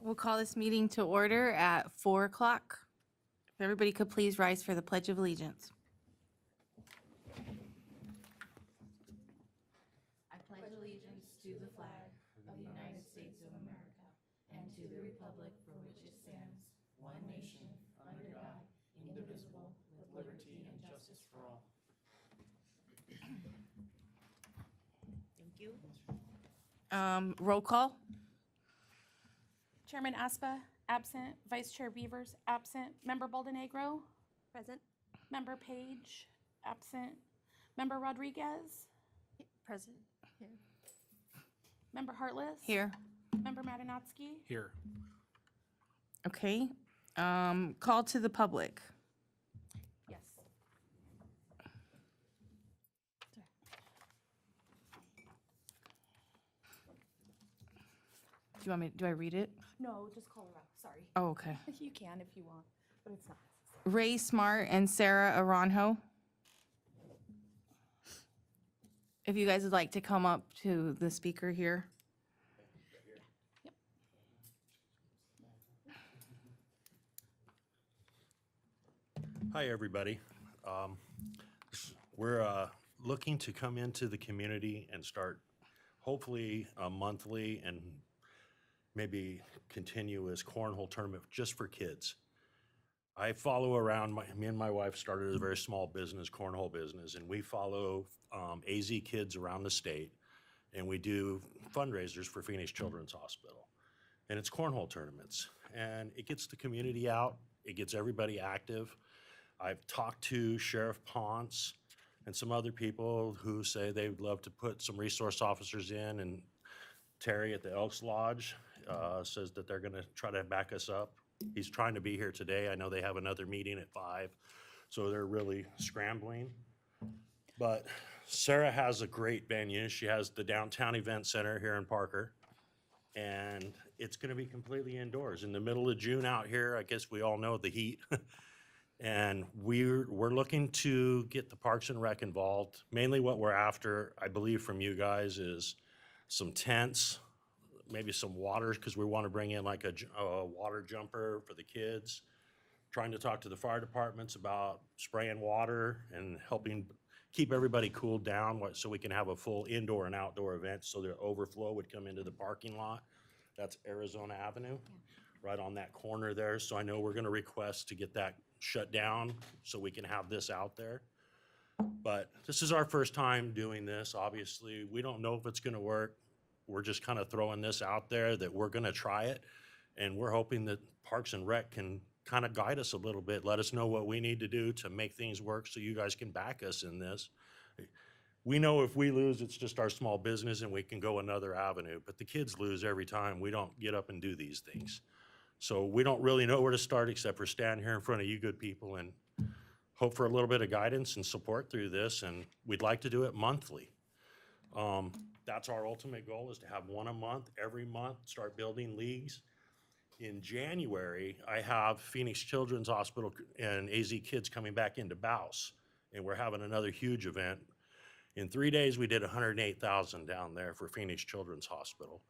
We'll call this meeting to order at 4 o'clock. If everybody could please rise for the Pledge of Allegiance. I pledge allegiance to the flag of the United States of America and to the republic for which it stands, one nation, under God, indivisible, with liberty and justice for all. Thank you. Roll call? Chairman Aspa, absent. Vice Chair Beavers, absent. Member Boldenegro, Present. Member Page, absent. Member Rodriguez, Present. Here. Member Hartless. Here. Member Matanatsky. Here. Okay. Call to the public. Yes. Do I read it? No, just call her up. Sorry. Oh, okay. You can if you want, but it's not. Ray Smart and Sarah Aranjo. If you guys would like to come up to the speaker here. Hi, everybody. We're looking to come into the community and start hopefully a monthly and maybe continuous cornhole tournament just for kids. I follow around, me and my wife started a very small business, cornhole business, and we follow AZ kids around the state, and we do fundraisers for Phoenix Children's Hospital. And it's cornhole tournaments, and it gets the community out, it gets everybody active. I've talked to Sheriff Ponce and some other people who say they would love to put some resource officers in, and Terry at the Elks Lodge says that they're gonna try to back us up. He's trying to be here today. I know they have another meeting at 5, so they're really scrambling. But Sarah has a great venue. She has the Downtown Event Center here in Parker, and it's gonna be completely indoors. In the middle of June out here, I guess we all know the heat. And we're looking to get the Parks and Rec involved. Mainly what we're after, I believe from you guys, is some tents, maybe some waters, because we want to bring in like a water jumper for the kids. Trying to talk to the fire departments about spraying water and helping keep everybody cooled down so we can have a full indoor and outdoor event, so the overflow would come into the parking lot. That's Arizona Avenue, right on that corner there. So I know we're gonna request to get that shut down so we can have this out there. But this is our first time doing this. Obviously, we don't know if it's gonna work. We're just kind of throwing this out there that we're gonna try it. And we're hoping that Parks and Rec can kind of guide us a little bit, let us know what we need to do to make things work so you guys can back us in this. We know if we lose, it's just our small business and we can go another avenue, but the kids lose every time we don't get up and do these things. So we don't really know where to start except for stand here in front of you good people and hope for a little bit of guidance and support through this, and we'd like to do it monthly. That's our ultimate goal, is to have one a month, every month, start building leagues. In January, I have Phoenix Children's Hospital and AZ Kids coming back into Bouse, and we're having another huge event. In 3 days, we did 108,000 down there for Phoenix Children's Hospital.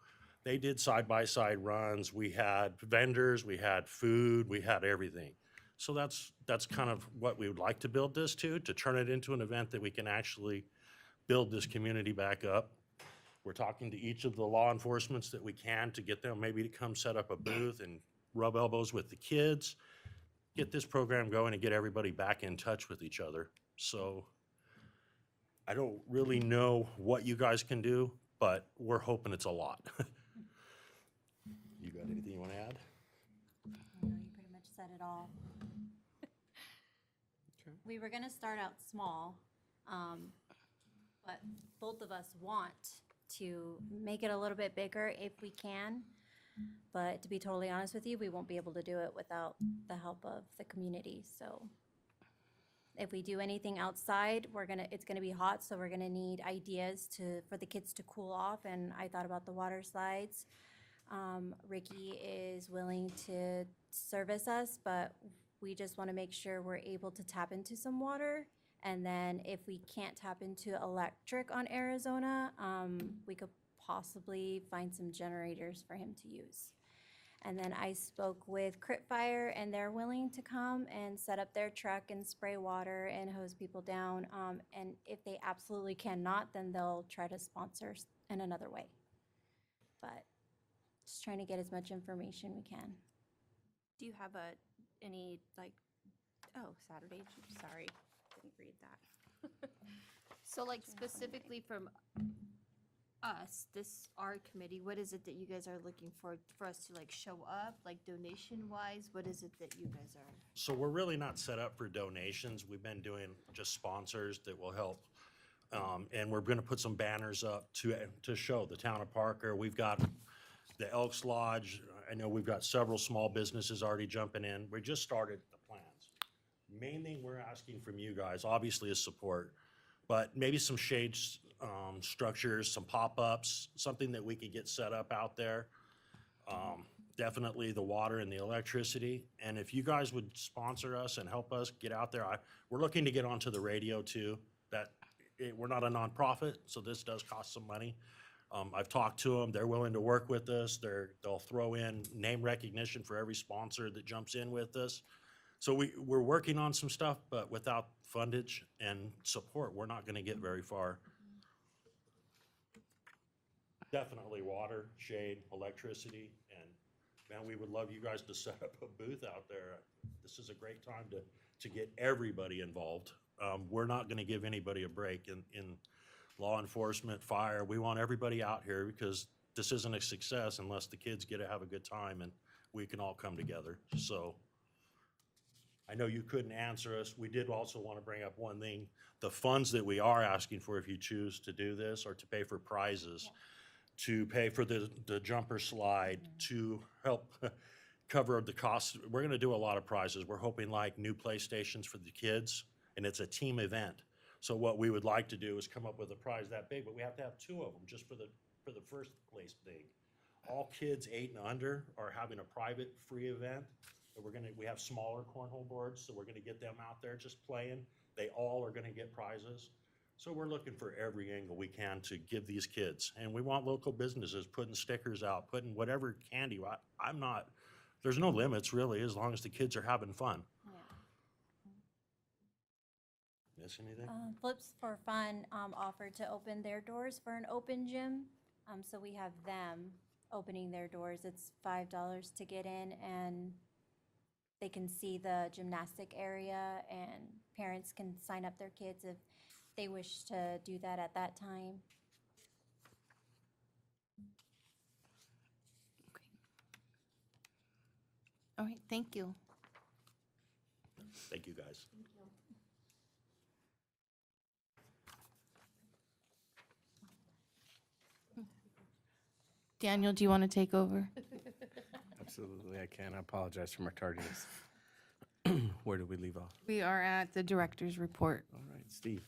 They did side-by-side runs. We had vendors, we had food, we had everything. So that's kind of what we would like to build this to turn it into an event that we can actually build this community back up. We're talking to each of the law enforcements that we can to get them maybe to come set up a booth and rub elbows with the kids, get this program going and get everybody back in touch with each other. So I don't really know what you guys can do, but we're hoping it's a lot. You got anything you want to add? No, you pretty much said it all. We were gonna start out small, but both of us want to make it a little bit bigger if we can. But to be totally honest with you, we won't be able to do it without the help of the community, so. If we do anything outside, it's gonna be hot, so we're gonna need ideas for the kids to cool off, and I thought about the water slides. Ricky is willing to service us, but we just wanna make sure we're able to tap into some water. And then if we can't tap into electric on Arizona, we could possibly find some generators for him to use. And then I spoke with Crit Fire, and they're willing to come and set up their truck and spray water and hose people down. And if they absolutely cannot, then they'll try to sponsor in another way. But just trying to get as much information we can. Do you have any, like, oh, Saturday, sorry, didn't read that. So like specifically from us, our committee, what is it that you guys are looking for us to like show up, like donation wise? What is it that you guys are? So we're really not set up for donations. We've been doing just sponsors that will help. And we're gonna put some banners up to show the town of Parker. We've got the Elks Lodge. I know we've got several small businesses already jumping in. We just started the plans. Main thing we're asking from you guys, obviously, is support, but maybe some shade structures, some pop-ups, something that we could get set up out there. Definitely the water and the electricity. And if you guys would sponsor us and help us get out there, we're looking to get onto the radio too. We're not a nonprofit, so this does cost some money. I've talked to them. They're willing to work with us. They'll throw in name recognition for every sponsor that jumps in with us. So we're working on some stuff, but without fundage and support, we're not gonna get very far. Definitely water, shade, electricity, and man, we would love you guys to set up a booth out there. This is a great time to get everybody involved. We're not gonna give anybody a break in law enforcement, fire. We want everybody out here because this isn't a success unless the kids get to have a good time and we can all come together. So I know you couldn't answer us. We did also want to bring up one thing. The funds that we are asking for, if you choose to do this, or to pay for prizes, to pay for the jumper slide, to help cover the costs. We're going to do a lot of prizes. We're hoping like new PlayStations for the kids, and it's a team event. So what we would like to do is come up with a prize that big, but we have to have 2 of them just for the first place thing. All kids 8 and under are having a private free event. We have smaller cornhole boards, so we're gonna get them out there just playing. They all are gonna get prizes. So we're looking for every angle we can to give these kids. And we want local businesses putting stickers out, putting whatever candy. There's no limits really, as long as the kids are having fun. Miss anything? Flips for Fun offered to open their doors for an open gym. So we have them opening their doors. It's $5 to get in, and they can see the gymnastic area, and parents can sign up their kids if they wish to do that at that time. Okay. All right, thank you. Thank you, guys. Daniel, do you want to take over? Absolutely, I can. I apologize for my tardiness. Where did we leave off? We are at the director's report. All right, Steve.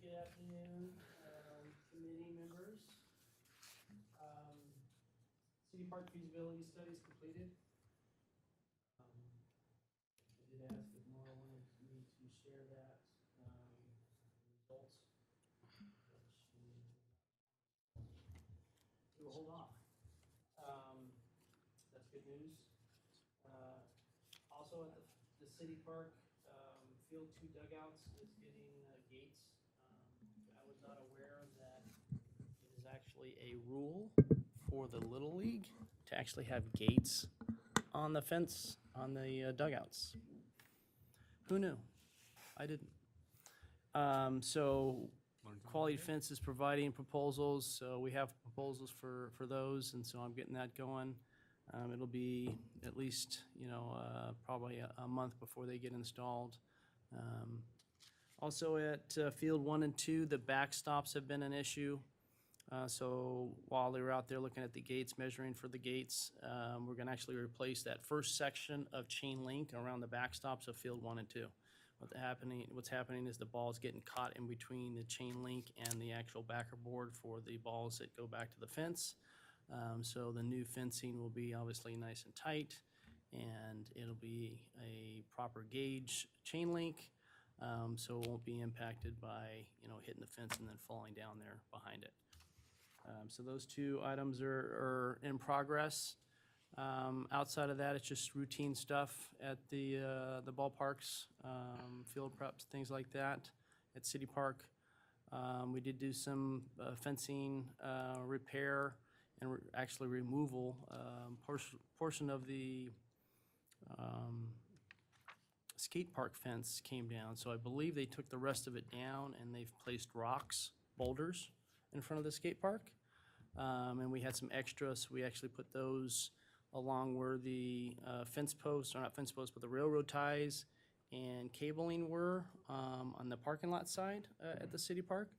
Good afternoon, committee members. City Park feasibility study is completed. I did ask if Nora wanted me to share that, results. We will hold off. That's good news. Also at the City Park, Field 2 dugouts is getting gates. I was not aware that it is actually a rule for the Little League to actually have gates on the fence, on the dugouts. Who knew? I didn't. So Quality Fence is providing proposals, so we have proposals for those, and so I'm getting that going. It'll be at least, probably a month before they get installed. Also at Field 1 and 2, the backstops have been an issue. So while they were out there looking at the gates, measuring for the gates, we're gonna actually replace that first section of chain link around the backstops of Field 1 and 2. What's happening is the ball's getting caught in between the chain link and the actual backer board for the balls that go back to the fence. So the new fencing will be obviously nice and tight, and it'll be a proper gauge chain link, so it won't be impacted by, hitting the fence and then falling down there behind it. So those two items are in progress. Outside of that, it's just routine stuff at the ballparks, field preps, things like that at City Park. We did do some fencing repair and actually removal. Portion of the skate park fence came down, so I believe they took the rest of it down and they've placed rocks, boulders in front of the skate park. And we had some extras, so we actually put those along where the fence posts, or not fence posts, but the railroad ties and cabling were on the parking lot side at the city park.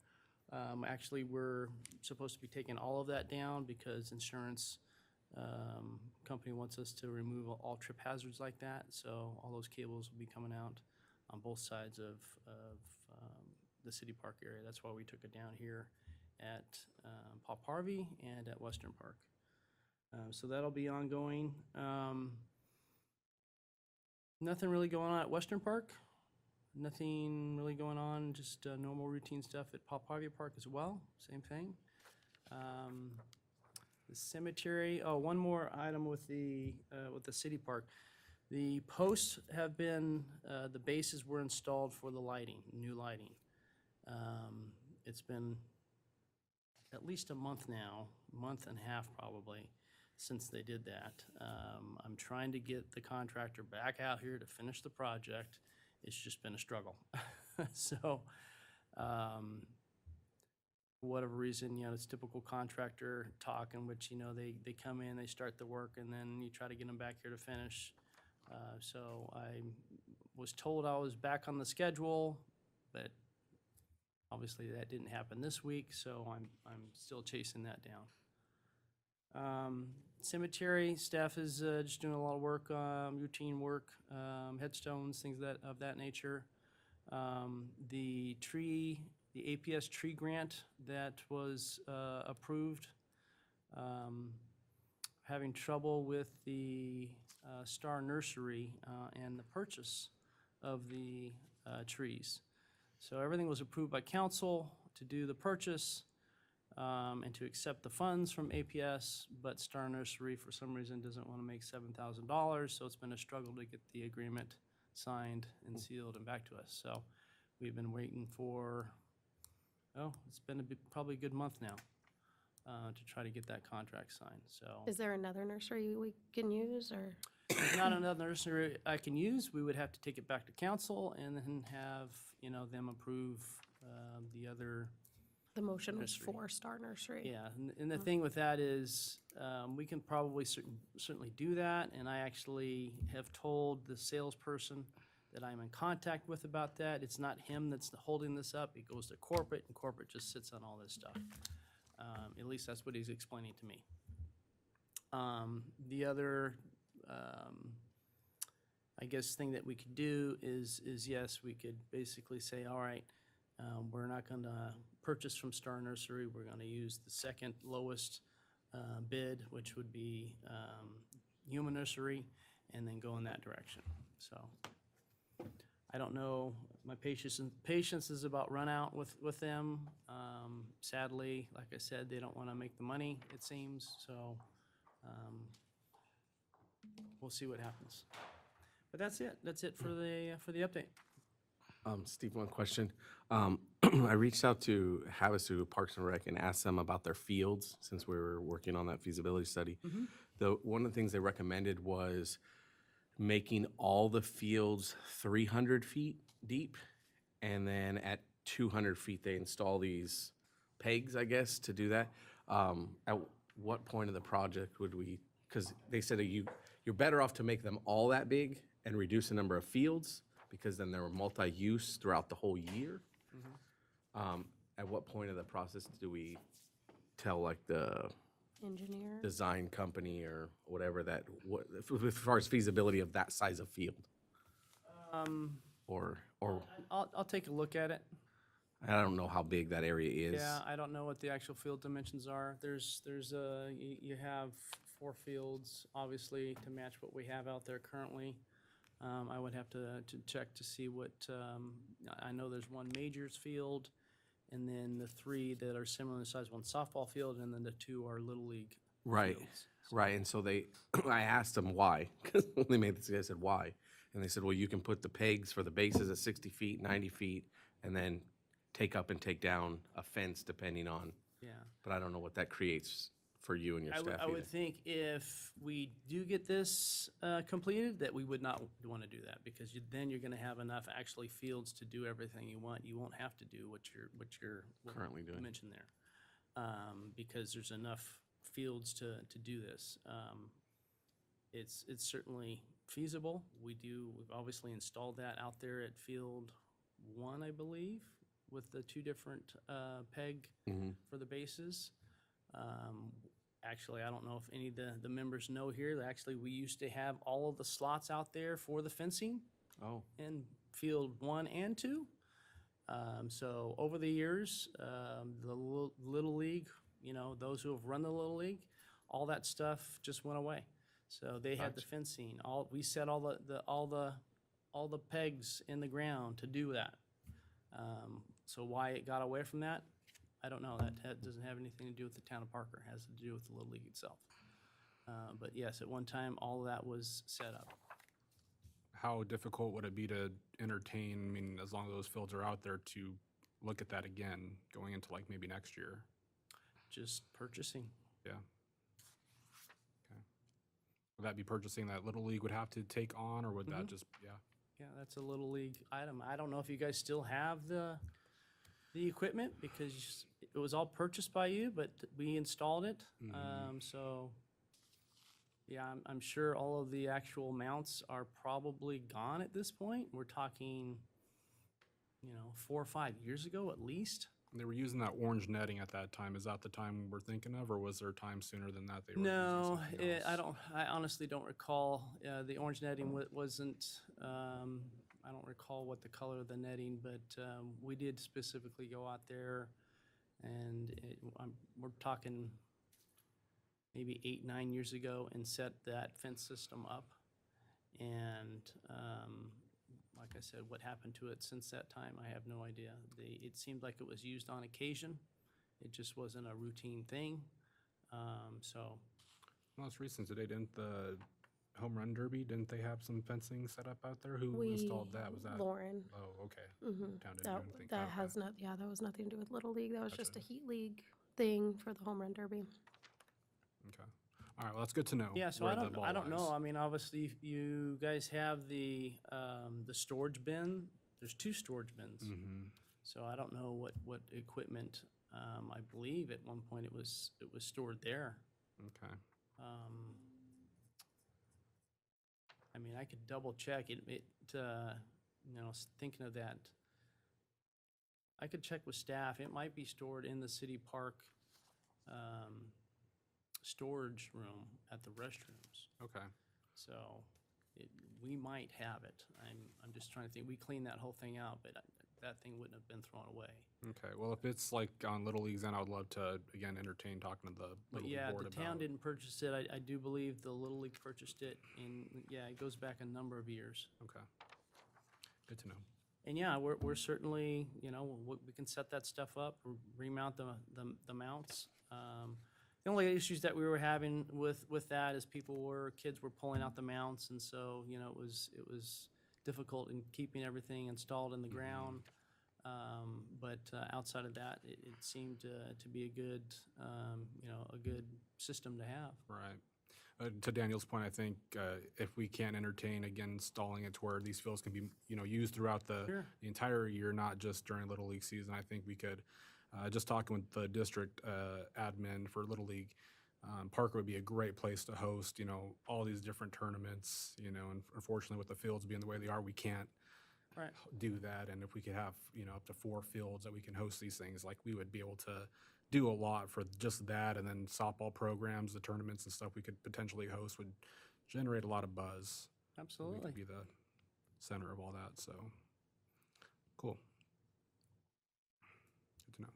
Actually, we're supposed to be taking all of that down because insurance company wants us to remove all trip hazards like that. So all those cables will be coming out on both sides of the city park area. That's why we took it down here at Pop Harvey and at Western Park. So that'll be ongoing. Nothing really going on at Western Park. Nothing really going on, just normal routine stuff at Pop Harvey Park as well, same thing. The cemetery, oh, one more item with the city park. The posts have been, the bases were installed for the lighting, new lighting. It's been at least a month now, month and a half probably, since they did that. I'm trying to get the contractor back out here to finish the project. It's just been a struggle. So, for whatever reason, it's typical contractor talk in which, they come in, they start the work, and then you try to get them back here to finish. So I was told I was back on the schedule, but obviously that didn't happen this week, so I'm still chasing that down. Cemetery staff is just doing a lot of work, routine work, headstones, things of that nature. The APS tree grant that was approved, having trouble with the Star Nursery and the purchase of the trees. So everything was approved by council to do the purchase and to accept the funds from APS, but Star Nursery, for some reason, doesn't want to make $7,000, so it's been a struggle to get the agreement signed and sealed and back to us. So we've been waiting for, it's been probably a good month now to try to get that contract signed, so. Is there another nursery we can use, or? There's not another nursery I can use. We would have to take it back to council and then have, them approve the other. The motion was Nursery. for Star Nursery. Yeah, and the thing with that is, we can probably certainly do that, and I actually have told the salesperson that I'm in contact with about that. It's not him that's holding this up. It goes to corporate, and corporate just sits on all this stuff. At least that's what he's explaining to me. The other, I guess, thing that we could do is yes, we could basically say, all right, we're not going to purchase from Star Nursery. We're going to use the second lowest bid, which would be Human Nursery, and then go in that direction. So I don't know. My patience is about run out with them. Sadly, like I said, they don't want to make the money, it seems. So we'll see what happens. But that's it. That's it for the update. Steve, one question. I reached out to Havasu Parks and Rec and asked them about their fields since we were working on that feasibility study. One of the things they recommended was making all the fields 300 feet deep, and then at 200 feet they install these pegs, I guess, to do that. At what point of the project would we? Because they said you're better off to make them all that big and reduce the number of fields, because then they're multi-use throughout the whole year. At what point of the process do we tell like the Engineer? design company or whatever as far as feasibility of that size of field? Or I'll take a look at it. I don't know how big that area is. Yeah, I don't know what the actual field dimensions are. You have 4 fields, obviously, to match what we have out there currently. I would have to check to see what, I know there's one Majors field, and then the 3 that are similar in size, one softball field, and then the 2 are Little League Right, fields. right. And so they, I asked them why, because when they made this, I said, why? And they said, well, you can put the pegs for the bases at 60 feet, 90 feet, and then take up and take down a fence depending on, Yeah. but I don't know what that creates for you and your I staff would, I either. would think if we do get this completed, that we would not want to do that, because then you're going to have enough actually fields to do everything you want. You won't have to do what you're Currently doing. mentioned there, because there's enough fields to do this. It's certainly feasible. We've obviously installed that out there at Field 1, I believe, with the 2 different peg Mhm. for the bases. Actually, I don't know if any of the members know here, that actually we used to have all of the slots out there for the fencing Oh, in Field 1 and 2. So over the years, the Little League, those who have run the Little League, all that stuff just went away. So they had the Gotcha. fencing, we set all the pegs in the ground to do that. So why it got away from that, I don't know. That doesn't have anything to do with the town of Parker. It has to do with the Little League itself. But yes, at one time, all of that was set up. How difficult would it be to entertain, I mean, as long as those fields are out there, to look at that again, going into like maybe next year? Just purchasing. Yeah. Okay. Would that be purchasing that Little League would have to take on, or would that just, yeah? Yeah, that's a Little League item. I don't know if you guys still have the equipment, because it was all purchased by you, but we installed it. So, yeah, I'm sure all of the actual mounts are probably gone at this point. We're talking, 4 or 5 years ago at least. They were using that orange netting at that time. Is that the time we're thinking of, or was there time sooner than that they were using No, something else? I honestly don't recall. The orange netting wasn't, I don't recall what the color of the netting, but we did specifically go out there, and we're talking maybe 8, 9 years ago, and set that fence system up. And like I said, what happened to it since that time, I have no idea. It seemed like it was used on occasion. It just wasn't a routine thing. So, Most recent today, didn't the Home Run Derby, didn't they have some fencing set up out there? Who We, installed that? Was that? Lauren. Oh, okay. Mhm. Town didn't do That, anything. that Okay. has not, yeah, that was nothing to do with Little League. That was just a Gotcha. Heat League thing for the Home Run Derby. Okay. All right, well, that's good to know. yeah, so where I the don't, ball I don't know. lies. I mean, obviously, you guys have the storage bin. There's 2 storage bins. Mhm. So I don't know what equipment, I believe at one point it was stored there. Okay. I mean, I could double check thinking of that. I could check with staff. It might be stored in the city park storage room at the restrooms. Okay. So we might have it. I'm just trying to think. We cleaned that whole thing out, but that thing wouldn't have been thrown away. Okay. Well, if it's like on Little Leagues, then I would love to, again, entertain talking to the But Little League yeah, board the town about. didn't purchase it. I do believe the Little League purchased it, and yeah, it goes back a number of years. Okay. Good to know. And yeah, we're certainly, we can set that stuff up, remount the mounts. The only issues that we were having with that is kids were pulling out the mounts, and so, it was difficult in keeping everything installed in the ground. But outside of that, it seemed to be a good system to have. Right. To Daniel's point, I think if we can entertain, again, installing it to where these fields can be, used throughout the Sure. the entire year, not just during Little League season, I think we could, just talking with the district admin for Little League, Parker would be a great place to host, all these different tournaments, and unfortunately with the fields being the way they are, we can't Right. do that. And if we could have, up to 4 fields that we can host these things, like we would be able to do a lot for just that. And then softball programs, the tournaments and stuff we could potentially host would generate a lot of buzz. We Absolutely. could be the center of all that. So cool. Good to know.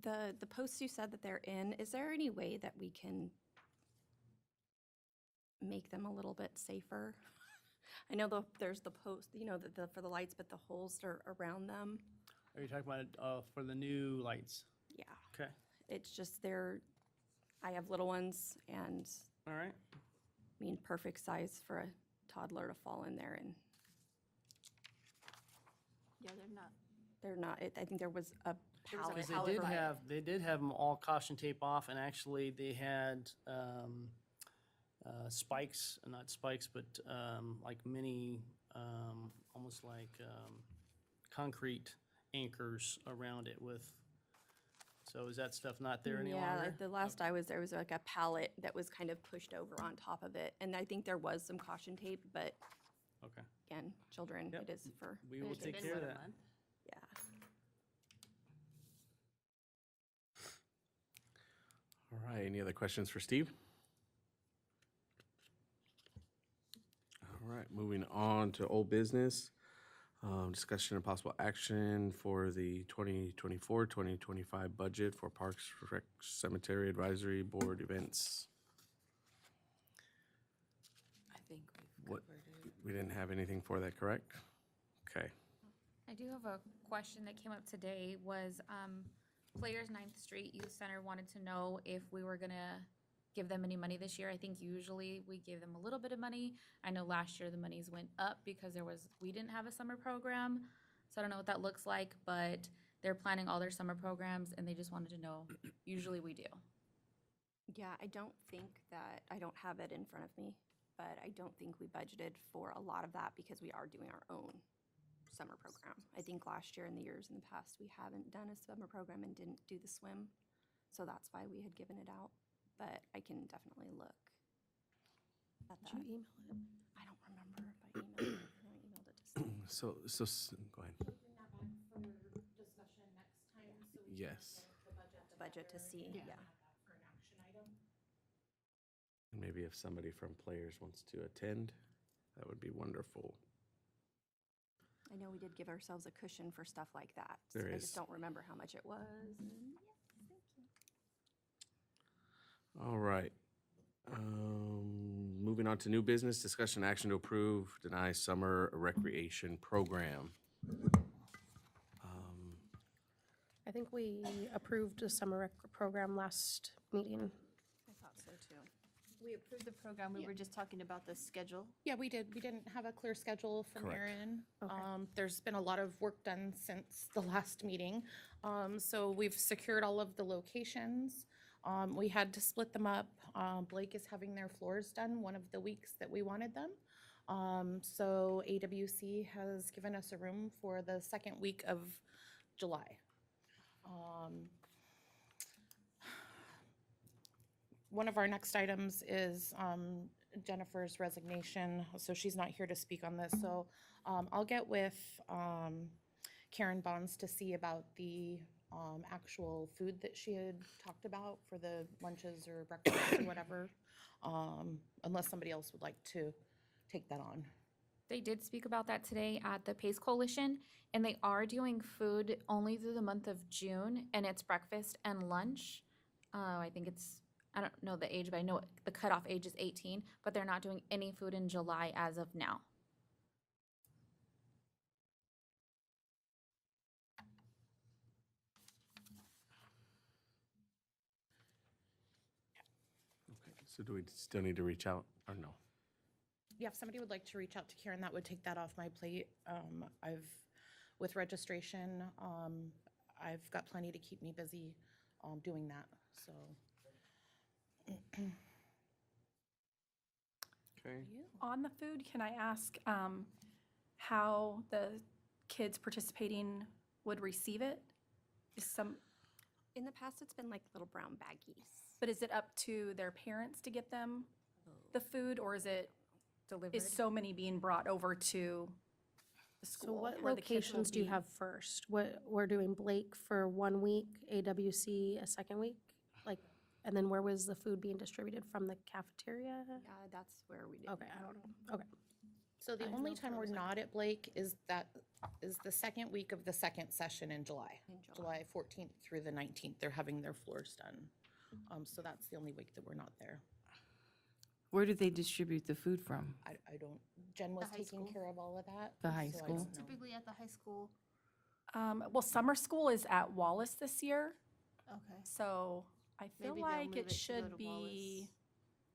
Sorry. The posts you said that they're in, is there any way that we can make them a little bit safer? I know there's the post, you know, for the lights, but the holes are around them. Are you talking about for the new lights? Yeah, Okay, it's just I have little ones and, all right. I mean, perfect size for a toddler to fall in there, and Yeah, they're not. they're not, I think there was a pallet. Because they did have them all caution tape off, and actually they had spikes, not spikes, but like mini, almost like concrete anchors around it with, so is that stuff not there any Yeah, longer? like the last I was there was like a pallet that was kind of pushed over on top of it, and I think there was some caution tape, but Okay, again, children, Yep. it is for, we will take care of that. yeah. All right, any other questions for Steve? All right, moving on to old business. Discussion and possible action for the 2024-2025 budget for Parks, Rec, Cemetery Advisory Board events. I think we've What, covered it. we didn't have anything for that, correct? Okay. I do have a question that came up today, was Players 9th Street Youth Center wanted to know if we were gonna give them any money this year. I think usually we give them a little bit of money. I know last year the monies went up because we didn't have a summer program. So I don't know what that looks like, but they're planning all their summer programs and they just wanted to know. Usually we do. Yeah, I don't have it in front of me, but I don't think we budgeted for a lot of that because we are doing our own summer program. I think last year and the years in the past, we haven't done a summer program and didn't do the swim. So that's why we had given it out, but I can definitely look at that. Did you email it? I don't remember if I emailed it. I emailed it to Steve. Go ahead. Yes. The budget to see, yeah. And maybe if somebody from Players wants to attend, that would be wonderful. I know we did give ourselves a cushion for stuff like that. There I is. just don't remember how much it was. and yes, thank you. All right. Moving on to new business, discussion action to approve, deny summer recreation program. I think we approved the summer rec program last meeting. I thought so too. We approved the program, we were just talking about the schedule. Yeah, we did. We didn't have a clear schedule from Correct. Erin. Okay. There's been a lot of work done since the last meeting. So we've secured all of the locations. We had to split them up. Blake is having their floors done one of the weeks that we wanted them. So AWC has given us a room for the second week of July. One of our next items is Jennifer's resignation, so she's not here to speak on this. So I'll get with Karen Bonds to see about the actual food that she had talked about for the lunches or breakfast or whatever, unless somebody else would like to take that on. They did speak about that today at the PACE Coalition, and they are doing food only through the month of June, and it's breakfast and lunch. I think I don't know the age, but I know the cutoff age is 18, but they're not doing any food in July as of now. Okay, so do we still need to reach out or no? Yeah, if somebody would like to reach out to Karen, that would take that off my plate. With registration, I've got plenty to keep me busy doing that, so. Okay. On the food, can I ask how the kids participating would receive it? In the past, it's been like little brown baggies. But is it up to their parents to get them the food, or is it, Delivered. is so many being brought over to the So school? what where the kids will locations do you be? have first? We're doing Blake for 1 week, AWC a second week? Like, and then where was the food being distributed from, the cafeteria? Yeah, that's where we did. Okay, I don't know. Okay. So the I only know time we're Charles, not at Blake is the second week of the second session in July. In July. July 14th through the 19th, they're having their floors done. So that's the only week that we're not there. Where do they distribute the food from? I don't, Jen was high taking school. care of all of that. The high so I school? don't know. Typically at the high school. Well, summer school is at Wallace this year, Okay. so I feel Maybe they'll like move it it to go should to be, Wallace.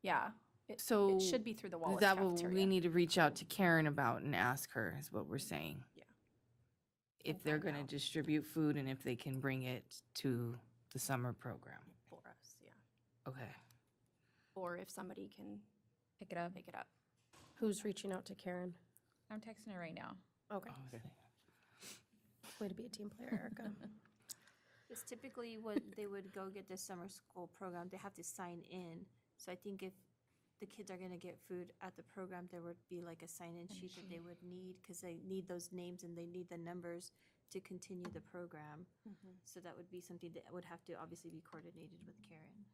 yeah. It So should be through the is Wallace that what cafeteria. we need to reach out to Karen about and ask her, is what we're saying? Yeah. If they're gonna distribute food and if they can bring it to the summer program. For us, yeah. Okay. Or if somebody can Pick it up. pick it up. Who's reaching out to Karen? I'm texting her right now. Okay, Okay. way to be a team player, Erica. Because typically when they would go get this summer school program, they have to sign in. So I think if the kids are gonna get food at the program, there would be like a sign-in sheet that they would need, because they need those names and they need the numbers to continue the program. So that would be something that would have to obviously be coordinated with Karen.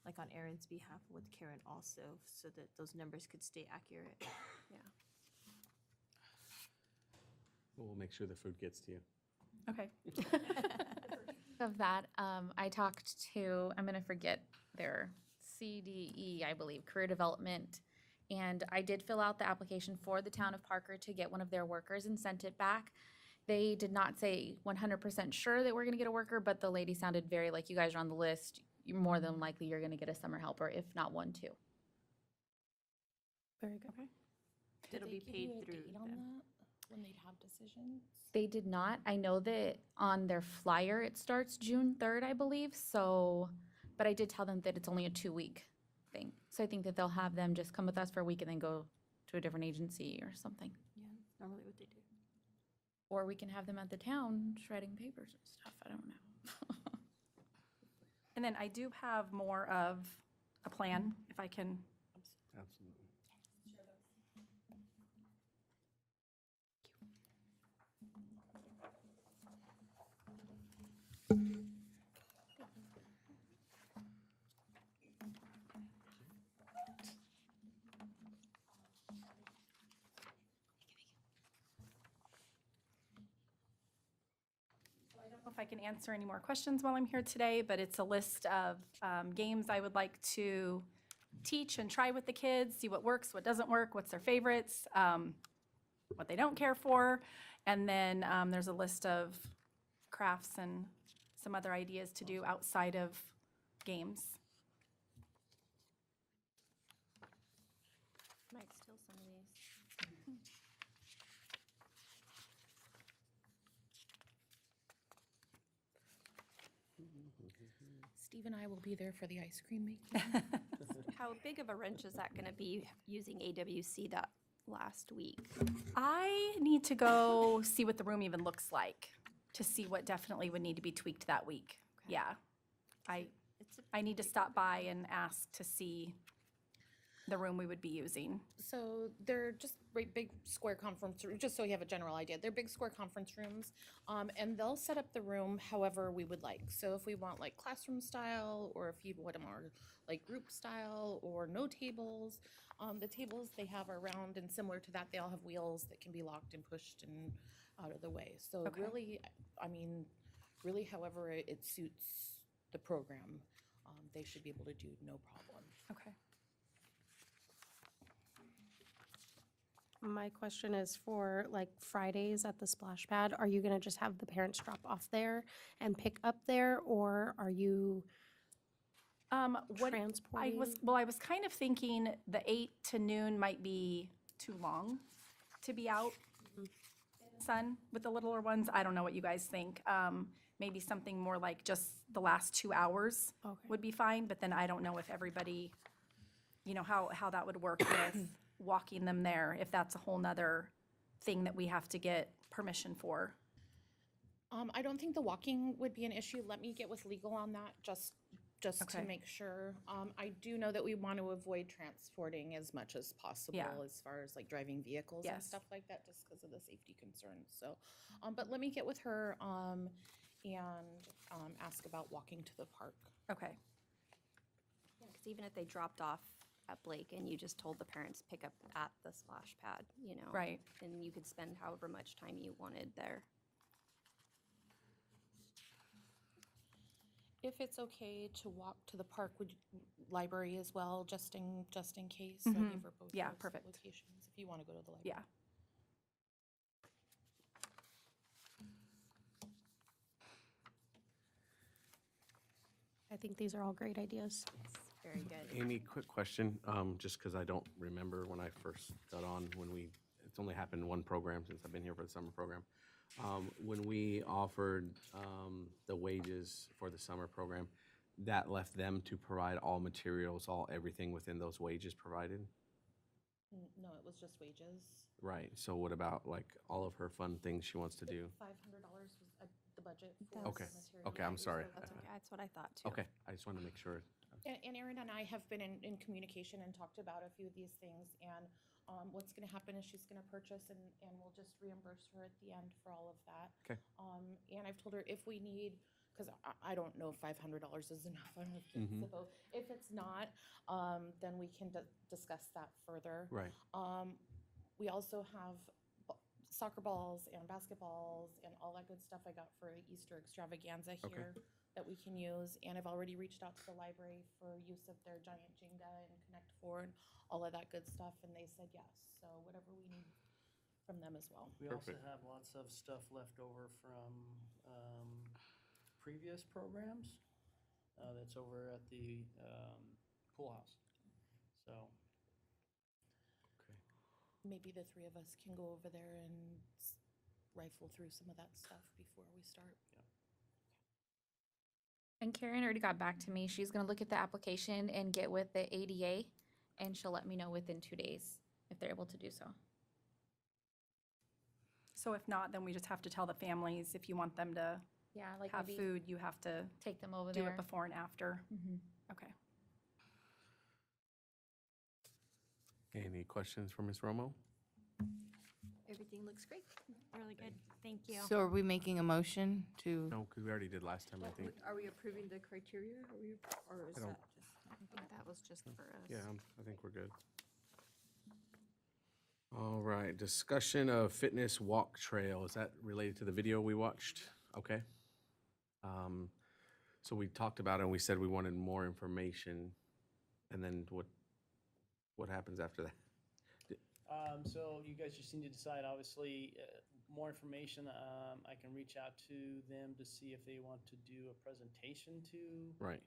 Like on Aaron's behalf with Karen also, so that those numbers could stay accurate. We'll make sure the food gets to you. Okay. Of that, I talked to, I'm gonna forget their CDE, I believe, Career Development. And I did fill out the application for the town of Parker to get one of their workers and sent it back. They did not say 100% sure that we're gonna get a worker, but the lady sounded very like, you guys are on the list. You're more than likely you're gonna get a summer helper, if not one, too. Very good. It'll be paid through On them. that, when they'd have decisions? They did not. I know that on their flyer, it starts June 3rd, I believe, so, but I did tell them that it's only a 2-week thing. So I think that they'll have them just come with us for a week and then go to a different agency or something. Yeah, that's normally what they do. Or we can have them at the town shredding papers and stuff, I don't know. And then I do have more of a plan, if I can. Absolutely. I don't know if I can answer any more questions while I'm here today, but it's a list of games I would like to teach and try with the kids, see what works, what doesn't work, what's their favorites, what they don't care for. And then there's a list of crafts and some other ideas to do outside of games. Might steal some of these. Steve and I will be there for the ice cream making. How big of a wrench is that gonna be using AWC that last week? I need to go see what the room even looks like to see what definitely would need to be tweaked that week. Yeah. I need to stop by and ask to see the room we would be using. So they're just big square conference rooms, just so you have a general idea. They're big square conference rooms, and they'll set up the room however we would like. So if we want like classroom style, or if you want more like group style, or no tables, the tables they have are round and similar to that. They all have wheels that can be locked and pushed and out of the way. So Okay. really, I mean, really however it suits the program, they should be able to do no problem. Okay. My question is for like Fridays at the splash pad, are you gonna just have the parents drop off there and pick up there, or are you What transporting? I was kind of thinking the 8 to noon might be too long to be out in the sun with the littler ones. I don't know what you guys think. Maybe something more like just the last 2 hours Okay. would be fine, but then I don't know if everybody, you know, how that would work with walking them there, if that's a whole nother thing that we have to get permission for. I don't think the walking would be an issue. Let me get with legal on that, just to Okay. make sure. I do know that we want to avoid transporting as much as possible Yeah. as far as like driving vehicles and Yes. stuff like that, just because of the safety concerns. So, but let me get with her, and ask about walking to the park. Okay. Because even if they dropped off at Blake and you just told the parents to pick up at the splash pad, you know? Right. And you could spend however much time you wanted there. If it's okay to walk to the park, library as well, just in case? I gave her both Yeah, those perfect. Locations, if you want to go to the library. Yeah. I think these are all great ideas. Very good. Amy, quick question, just because I don't remember when I first got on, it's only happened in one program since I've been here for the summer program. When we offered the wages for the summer program, that left them to provide all materials, everything within those wages provided? No, it was just wages. Right, so what about like all of her fun things she wants to do? $500 was the budget for Okay, material. okay, I'm sorry. That's okay, that's what I thought too. Okay, I just wanted to make sure. And Erin and I have been in communication and talked about a few of these things, and what's gonna happen is she's gonna purchase and we'll just reimburse her at the end for all of that. Okay. And I've told her if we need, because I don't know if $500 is enough on her kids, so if it's not, then we can discuss that further. Right. We also have soccer balls and basketballs and all that good stuff I got for the Easter extravaganza here that we can use. And I've already reached out to the library for use of their giant Jenga and Connect Four and all of that good stuff, and they said yes. So whatever we need from them as well. We also Perfect. have lots of stuff left over from previous programs that's over at the pool house. So, Maybe the three of us can go over there and rifle through some of that stuff before we start. And Karen already got back to me. She's gonna look at the application and get with the ADA, and she'll let me know within 2 days if they're able to do so. So if not, then we just have to tell the families, if you want them to Yeah, like have maybe food, you have to take them over do there. it before and after. Mhm. Okay. Any questions for Ms. Romo? Everything looks great. Really good. Thank you. So are we making a motion to? No, because we already did last time, I think. Are we approving the criteria? Or is I don't- that just? I think that was just for us. Yeah, I think we're good. All right, discussion of fitness walk trail. Is that related to the video we watched? Okay. So we talked about it and we said we wanted more information. And then what happens after that? so you guys just need to decide, obviously, more information. I can reach out to them to see if they want to do a presentation to Right.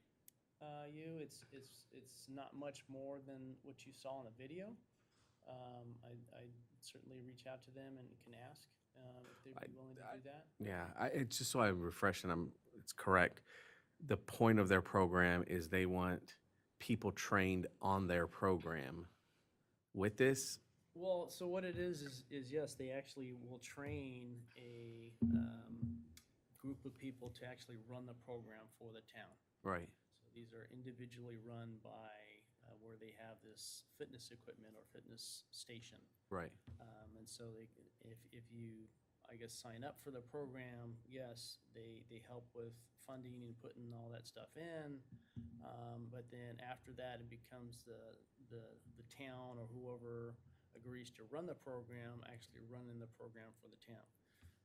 you. It's not much more than what you saw in the video. I certainly reach out to them and can ask if they'd be willing to do that. Yeah, it's just so I refresh and it's correct. The point of their program is they want people trained on their program. With this, Well, so what it is yes, they actually will train a group of people to actually run the program for the town. right, So these are individually run by where they have this fitness equipment or fitness station. right. And so if you, I guess, sign up for the program, yes, they help with funding and putting all that stuff in. But then after that, it becomes the town or whoever agrees to run the program, actually running the program for the town.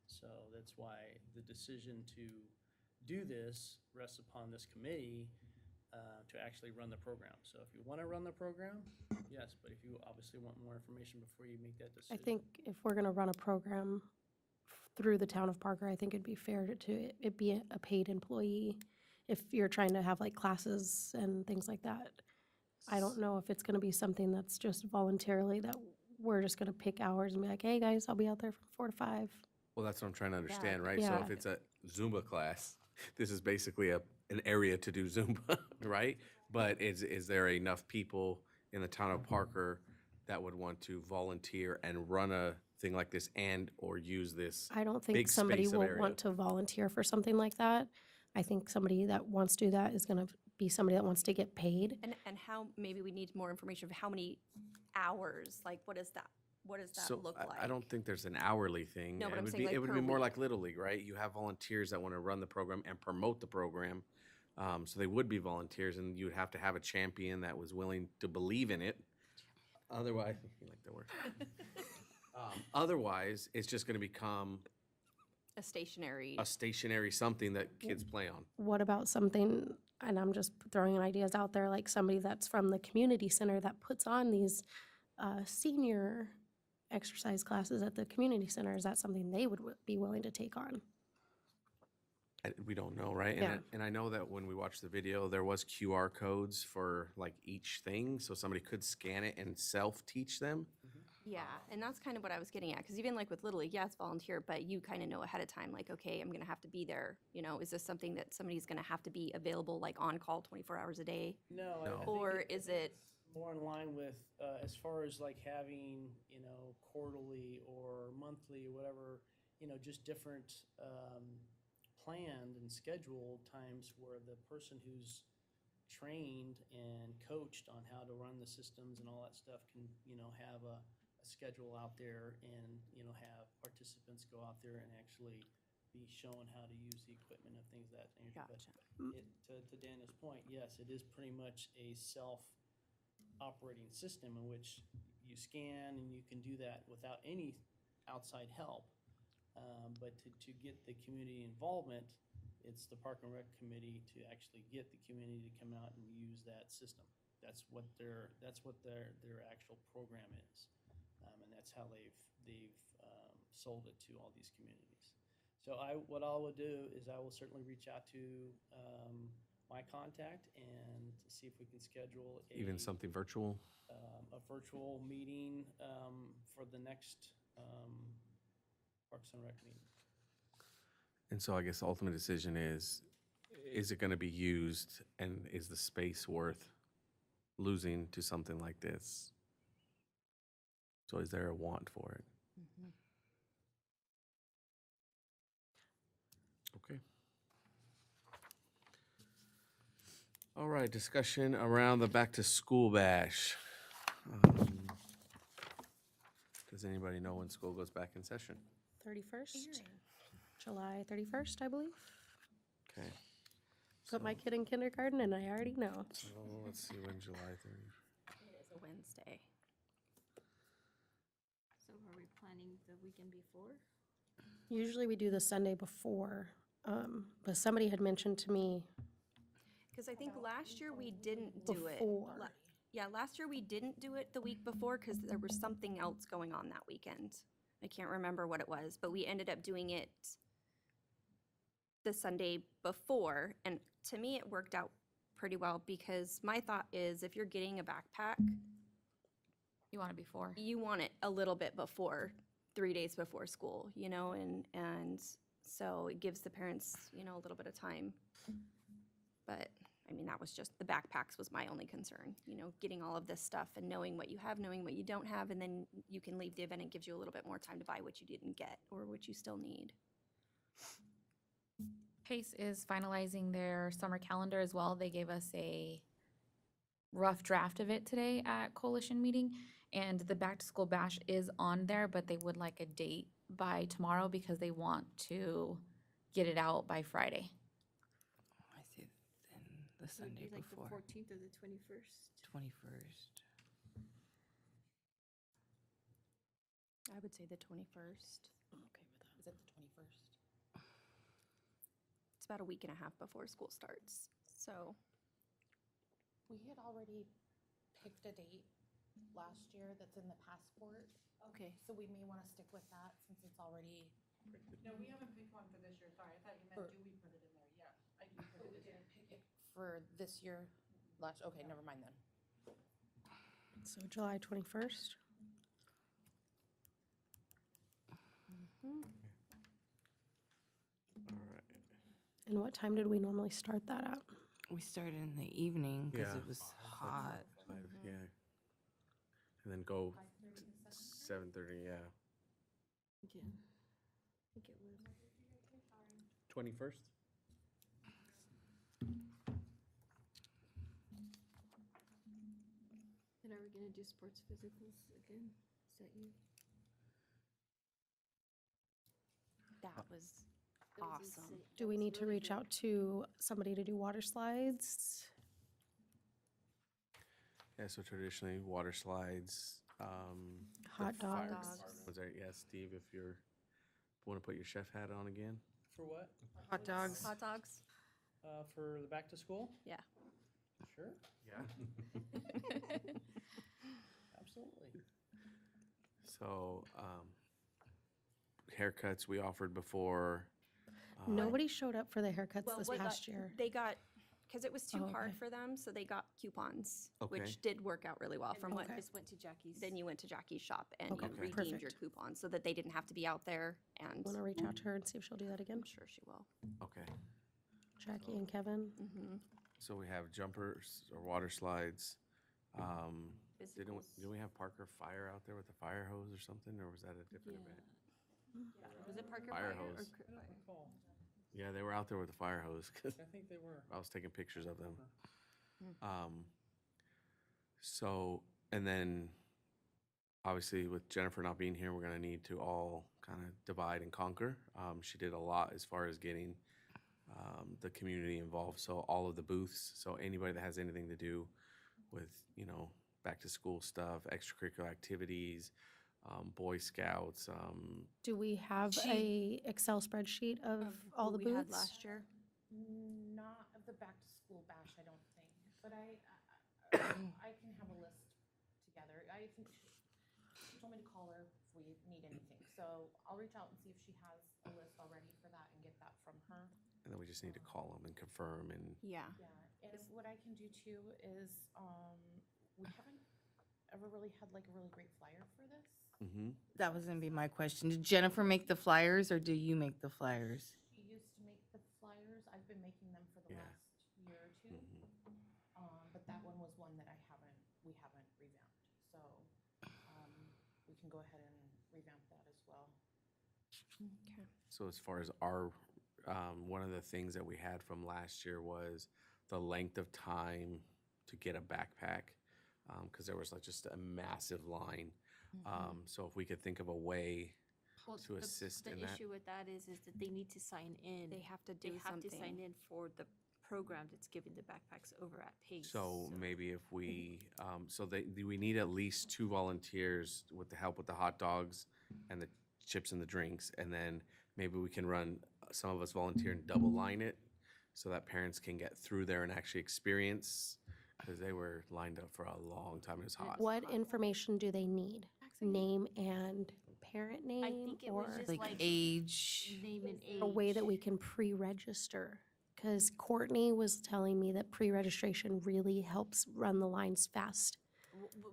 So that's why the decision to do this rests upon this committee to actually run the program. So if you want to run the program, yes, but if you obviously want more information before you make that I decision. think if we're gonna run a program through the town of Parker, I think it'd be fair to it be a paid employee. If you're trying to have like classes and things like that. I don't know if it's gonna be something that's just voluntarily that we're just gonna pick hours and be like, hey, guys, I'll be out there from 4 to 5. Well, that's what I'm trying to understand, right? So Yeah. if it's a Zumba class, this is basically an area to do Zumba, right? But is there enough people in the town of Parker that would want to volunteer and run a thing like this or use this? I don't think big somebody space of will area? want to volunteer for something like that. I think somebody that wants to do that is gonna be somebody that wants to get paid. And how, maybe we need more information of how many hours, like what does that So look like? I don't think there's an hourly thing. No, but It I'm would saying be- like It would per be more week. like Little League, right? You have volunteers that want to run the program and promote the program. So they would be volunteers and you would have to have a champion that was willing to believe in it. Otherwise, you like that word. Otherwise, it's just going to become A stationary. a stationary something that kids play on. What about something, and I'm just throwing ideas out there, like somebody that's from the community center that puts on these senior exercise classes at the community center? Is that something they would be willing to take on? We don't know, right? Yeah. And I know that when we watched the video, there was QR codes for like each thing, so somebody could scan it and self-teach them. Yeah, and that's kind of what I was getting at, because even like with Little League, yeah, it's volunteer, but you kind of know ahead of time, like, okay, I'm gonna have to be there. You know, is this something that somebody's gonna have to be available, like on call 24 hours a day? No. I think Or it's is it, more in line with, as far as like having, you know, quarterly or monthly or whatever, you know, just different planned and scheduled times where the person who's trained and coached on how to run the systems and all that stuff can, you know, have a schedule out there and, you know, have participants go out there and actually be shown how to use the equipment and things of that nature. But to Daniel's point, yes, it is pretty much a self-operating system in which you scan and you can do that without any outside help. But to get the community involvement, it's the Park and Rec Committee to actually get the community to come out and use that system. That's what their actual program is. And that's how they've sold it to all these communities. So what I will do is I will certainly reach out to my contact and see if we can schedule Even something virtual. a virtual meeting for the next Parks and Rec meeting. And so I guess the ultimate decision is it going to be used, and is the space worth losing to something like this? So is there a want for it? Okay. All right, discussion around the back to school bash. Does anybody know when school goes back in session? 31st? July 31st, I believe. Okay. Put my kid in kindergarten and I already know. So let's see when July 30th. it is a Wednesday. So are we planning the weekend before? Usually we do the Sunday before, but somebody had mentioned to me Because I think last year we didn't do it. before. Yeah, last year we didn't do it the week before because there was something else going on that weekend. I can't remember what it was, but we ended up doing it the Sunday before. And to me, it worked out pretty well because my thought is if you're getting a backpack, You want it before? you want it a little bit before, 3 days before school, you know, and so it gives the parents, you know, a little bit of time. But I mean, that was just, the backpacks was my only concern, you know, getting all of this stuff and knowing what you have, knowing what you don't have, and then you can leave the event. It gives you a little bit more time to buy what you didn't get or what you still need. Pace is finalizing their summer calendar as well. They gave us a rough draft of it today at coalition meeting, and the back to school bash is on there, but they would like a date by tomorrow because they want to get it out by Friday. I see, then the Would it be Sunday like the before, 14th or the 21st? 21st. I would say the 21st. Okay with that. Is it the 21st? It's about a week and a half before school starts, so. We had already picked a date last year that's in the passport, Okay. so we may want to stick with that since it's already. No, we haven't picked one for this year, sorry, I thought you meant, do we put it in there? Yeah, I do put it in there. Pick it for this year, okay, never mind then. So July 21st. All right. And what time did we normally start that at? We started in the evening because Yeah. it was hot. Yeah. And then go 7:30, yeah. Yeah. I think it was. 21st? And are we gonna do sports physicals again? Is that you? That was That was awesome. insane. Do That we was need to really reach good. out to somebody to do water slides? Yeah, so traditionally, water slides. Hot the fire dogs. department was there. Yeah, Steve, if you're Want to put your chef hat on again? For what? Hot dogs. Hot dogs? For the back to school? Yeah. Sure, Yeah. absolutely. So, haircuts we offered before. Nobody showed up for the haircuts Well, this what got- past year. They got, because it was too Oh, hard okay. for them, so they got coupons, Okay. which did work out really well from what, Okay. Just went to Jackie's. then you went to Jackie's shop and Okay, you Okay. redeemed your perfect. coupon so that they didn't have to be out there, and Want to reach out to her and see if she'll do that again? I'm sure she will. Okay. Jackie and Kevin. Mm-hmm. So we have jumpers or water slides. Didn't we have Parker Fire out there with a fire hose or something, or was that a different event? Was it Parker Fire Fire or hose. Cr- I don't recall. Yeah, they were out there with a fire hose 'cause I think they were. I was taking pictures of them. So, and then obviously with Jennifer not being here, we're gonna need to all kind of divide and conquer. She did a lot as far as getting the community involved. So all of the booths, so anybody that has anything to do with, you know, back to school stuff, extracurricular activities, Boy Scouts, Do we have a Excel spreadsheet of all the we had booths? last year. Not of the back-to-school bash, I don't think, but I can have a list together. I think she told me to call her if we need anything, so I'll reach out and see if she has a list already for that and get that from her. and then we just need to call them and confirm and Yeah. Yeah, and what I can do too is, we haven't ever really had like a really great flyer for this. That was gonna be my question. Did Jennifer make the flyers or do you make the flyers? She used to make the flyers. I've been making them for the Yeah. last year or two. But that one was one that we haven't revamped. So, we can go ahead and revamp that as well. Okay. So as far as our, one of the things that we had from last year was the length of time to get a backpack, because there was like just a massive line. So if we could think of a way Well, to assist in The that. issue with that is that they need to sign in. They have to They do have to sign something. in for the program that's giving the backpacks over at Pace. So maybe if we, we need at least 2 volunteers with the help with the hot dogs and the chips and the drinks. And then maybe we can run, some of us volunteer and double line it so that parents can get through there and actually experience, because they were lined up for a long time. It was hot. What information do they need? Name and parent name? I think it was or just Like like age? name and age. a way that we can pre-register? Because Courtney was telling me that pre-registration really helps run the lines fast.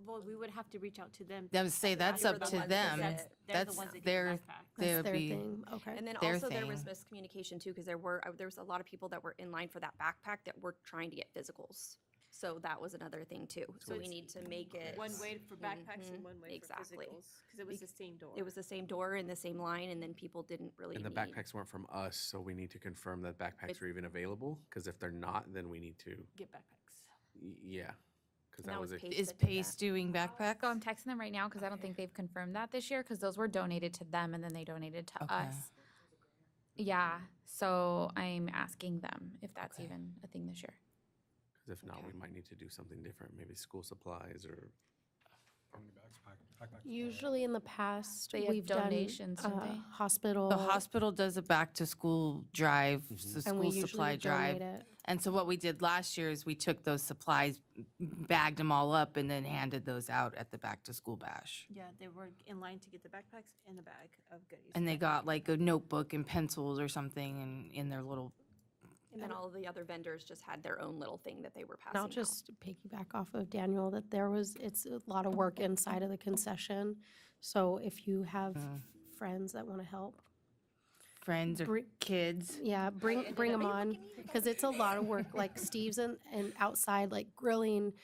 Well, we would have to reach out to them. I would say that's They were up the to ones that them. said it. They're the That's ones that get their, the backpack. they That's would their be. thing, okay. And then their also there was thing. miscommunication too, because there was a lot of people that were in line for that backpack that were trying to get physicals. So that was another thing too. So we need to make it. One way for backpacks and Mhm, one way exactly. for physicals, because it was the same door. It was the same door and the same line, and then people didn't really And the need. backpacks weren't from us, so we need to confirm that backpacks are even available, because if they're not, then we need to, Get backpacks. yeah. Because And that that was was a, Pace Is that did Pace that. doing backpacks? So I'm texting them right now because I don't think they've confirmed that this year because those were donated to them and then they donated to Okay. us. Yeah, so I'm asking them if that's Okay. even a thing this year. because if not, we Okay. might need to do something different, maybe school supplies or, How many backpacks? Usually in the past, They have we've done donations, don't they? hospital. The hospital does a back-to-school drive, the and we school supply usually donate drive. it. And so what we did last year is we took those supplies, bagged them all up, and then handed those out at the back-to-school bash. Yeah, they were in line to get the backpacks and a bag of goodies. And they got like a notebook and pencils or something in their little, And then all of the other vendors just had their own little thing that they were passing And I'll out. just piggyback off of Daniel, that it's a lot of work inside of the concession. So if you have friends that want to help, friends or Bring- kids. yeah, bring them on, because it's a lot of work, like Steve's and outside, like grilling.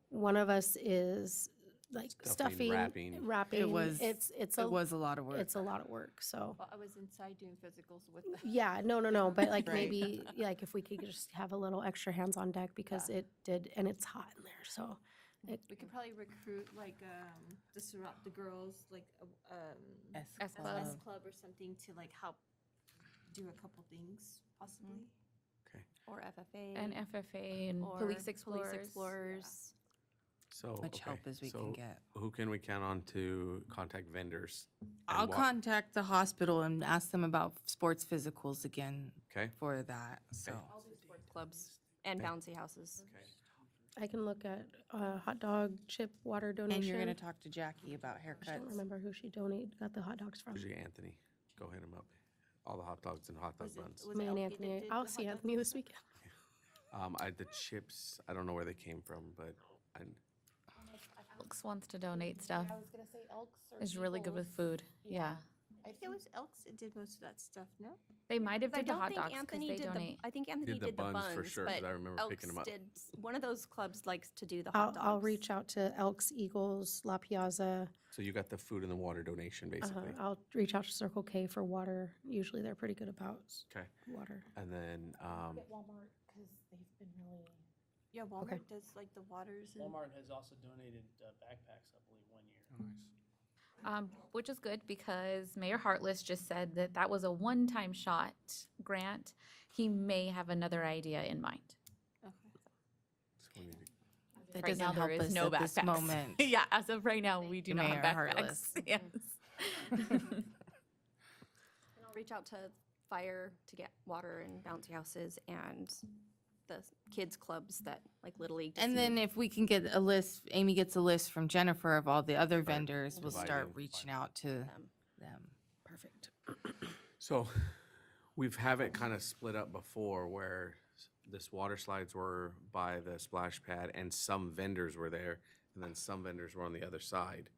One of us is like Stuffing, stuffing, wrapping. It was, It's it was a lot of work. it's a lot of work, so. Well, I was inside doing physicals with them. Yeah, no, but like Right. maybe, like if we could just have a little extra hands on deck, because it did, and it's hot in there, so. We could probably recruit like, the girls, like, S S Club. S Club or something to like help do a couple things possibly. Or FFA. And FFA and or Police Explorers. Explorers. So, much help okay, as we so can get. who can we count on to contact vendors? and I'll what- contact the hospital and ask them about sports physicals again Okay, for that, so. I'll do sports clubs and bouncy houses. okay. I can look at hot dog chip water And donation. you're gonna talk to Jackie about I don't haircuts. remember who she got the hot dogs from. Usually Anthony, go hit him up. All the hot dogs and hot dog buns. Me and Anthony, I'll see Anthony this weekend. The chips, I don't know where they came from, but I, Elks wants to donate stuff. I was gonna say Elks or Is really good with food. Yeah. I think it was Elks that did most of that stuff, no? They might have I did the don't hot think dogs because Anthony they did donate. I think Anthony Did the did the buns buns, for sure, 'cause but I remember picking 'em Elks up. did, one of those clubs likes to do the hot dogs. I'll reach out to Elks, Eagles, La Piazza. so you got the food and the water donation, basically. I'll reach out to Circle K for water. Usually they're pretty good about Okay, water. and then, Get Walmart, because they've been really. Yeah, Walmart does like the waters and. Walmart has also donated backpacks, I believe, 1 year. Oh, nice. Which is good because Mayor Hartless just said that that was a one-time shot grant. He may have another idea in mind. so we need to That Right now, doesn't help there is us no at this backpacks. moment. Yeah, as of right now, we do not have Mayor backpacks. Hartless. Yes. And I'll reach out to fire to get water and bouncy houses and the kids clubs that, like Little League. to And see- then if we can get a list, Amy gets a list from Jennifer of all the other vendors, we'll start dividing. reaching out to them. them. Perfect. So we've have it kind of split up before where this water slides were by the splash pad and some vendors were there and then some vendors were on the other side.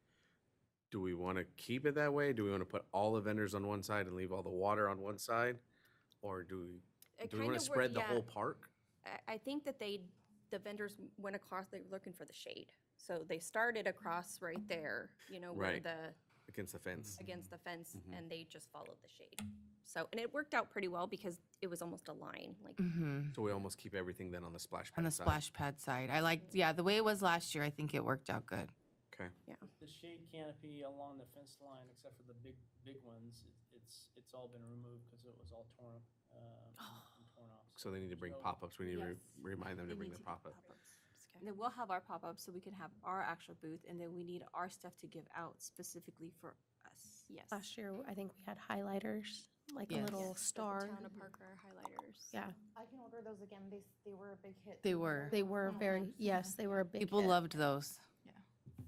Do we want to keep it that way? Do we want to put all the vendors on one side and leave all the water on one side? Or do we It want kinda to spread the yeah. whole park? I think that the vendors went across, they were looking for the shade. So they started across right there, where Right. the, Against the fence? against the fence, Mhm. and they just followed the shade. So, and it worked out pretty well because it was almost a line, like, Mm-hmm. So we almost keep everything then on the splash pad On the side? splash pad side. I liked, yeah, the way it was last year, I think it worked out good. Okay. The shade canopy along the fence line, except for the big ones, it's all been removed because it was all torn up, and torn off. So they need to bring So- pop-ups. We need to Yes. remind them to They bring need the to pop-up. And then we'll have our pop-ups so we can have our actual booth, and then we need our stuff to give out specifically for us. yes. Last year, I think we had highlighters, like a Yes. little Yes, the star. Town of Parker highlighters. Yeah, I can order those again. They were a big hit. They were. they were very, yes, they were a big People hit. loved those.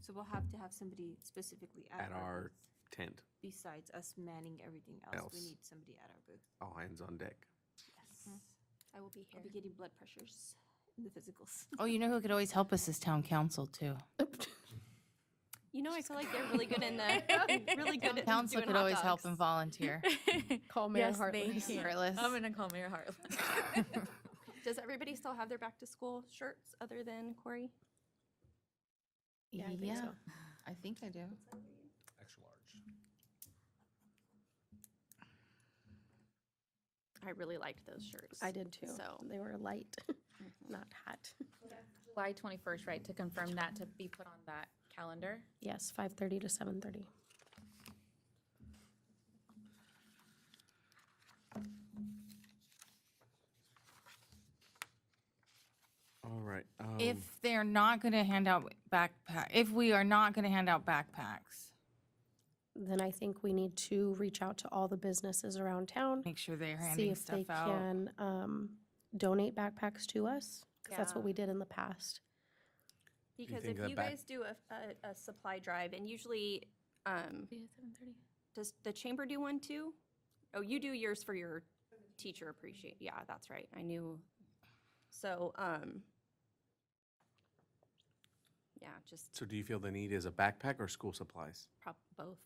So we'll have to have somebody specifically At our booth. tent, Besides us manning everything else, we Else. need somebody at our booth. all hands on deck. Yes. I will be here. I'll be getting blood pressures in the physicals. Oh, you know who could always help us is town council too. I feel like they're really good in the, really good at Council doing could hot always help dogs. and volunteer. Call Mayor Yes, Hartless. thank you. Heartless. I'm gonna call Mayor Hartless. Does everybody still have their back-to-school shirts other than Corey? Yeah, I think so. I think I do. Extra large. I really liked those shirts. I did too. So, They were light, not hot. July 21st, right, to confirm that to be put on that calendar. Yes, 5:30 to 7:30. All right. If they're not gonna hand out if we are not gonna hand out backpacks, Then I think we need to reach out to all the businesses around town, make sure they're see handing if they stuff out. can donate backpacks to us, because that's what Yeah. we did in the past. because think if that you back- guys do a supply drive, and usually, does the chamber do one too? Oh, you do yours for your teacher appreciate, yeah, that's right, I knew. So, yeah, just So do you feel the need is a backpack or school supplies? both.